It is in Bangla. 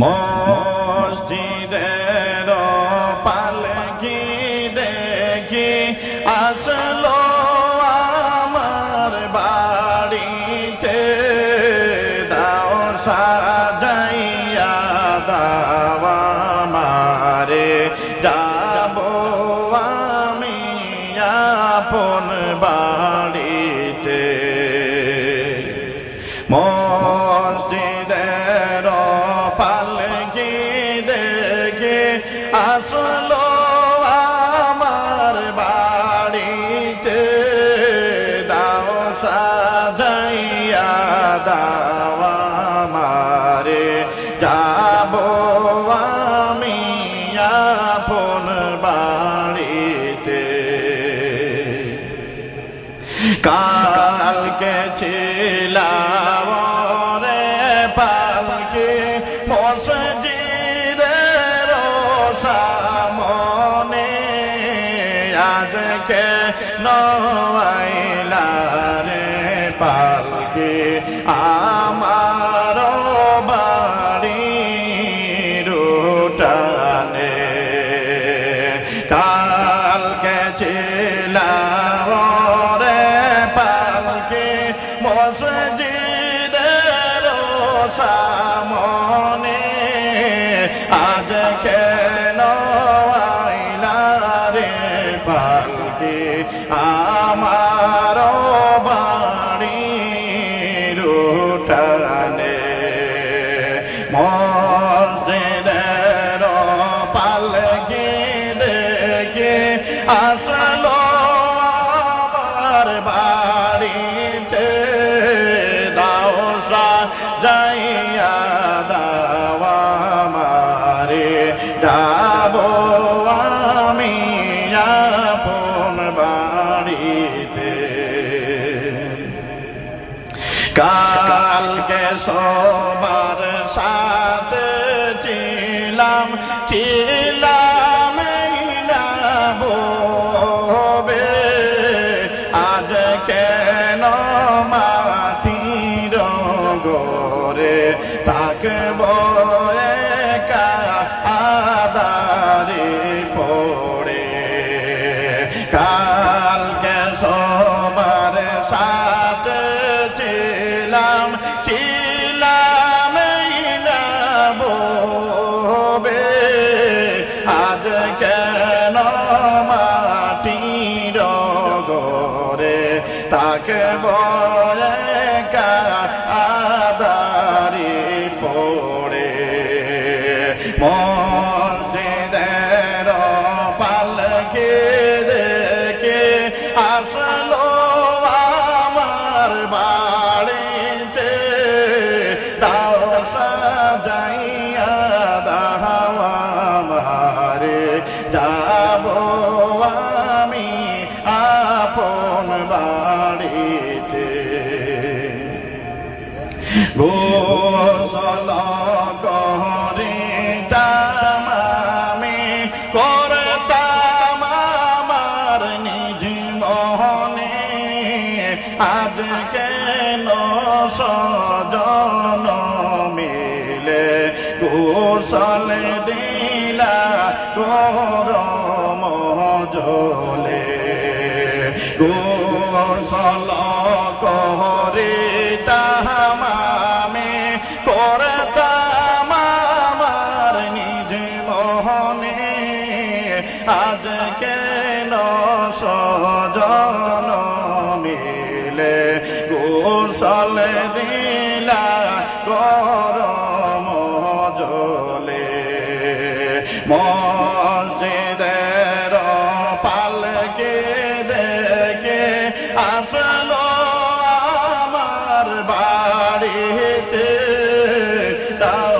মসজিদের পালকি দেখি আসলো আমার বাড়িতে, দাও সাজাইয়া দাও আমারে, যাব আমি আপন বাড়িতে। মসজিদের পালকি দেখে আসলো আমার বাড়িতে, দাও সাজাইয়া দাও আমারে, যাব আমি আপন বাড়িতে। কালকে ছিলাম রে পালকি মসজিদের সামনে, আজকে নয়লা রে পালকি আমার বাড়ির উঠানে। কালকে ছিলাম মসজিদের সামনে, আজ কেন আইলা রে পালকি আমার বাড়ির উঠানে। মসজিদের পালকি দেখে আসলো আমার বাড়িতে, দাও সাজাইয়া দাও আমারে, যাব আমি আপন বাড়িতে। কালকে সবার সাথে ছিলাম ববে, আজ কেন মাটির ঘরে থাকব একা আধারে পড়ে। কালকে সবার সাথে ছিলাম ববে, আজ কেন মাটির ঘরে থাকব একা আধারে পড়ে। মসজিদের পালকি দেখে আসলো আমার বাড়িতে, দাও সাজাইয়া দাও আমারে, যাব আমি আপন বাড়িতে। গোসল করিতাম আমি, করতাম আমার নিজ মনে, আজ কেন সজন মিলে গোসল দিলা গরম জলে। গোসল করিতাম আমি, করতাম আমার নিজ মনে, আজ কেন সজন মিলে গোসল দিলা গরম জলে। মসজিদের পালকি দেখে আসলো আমার বাড়িতে, দাও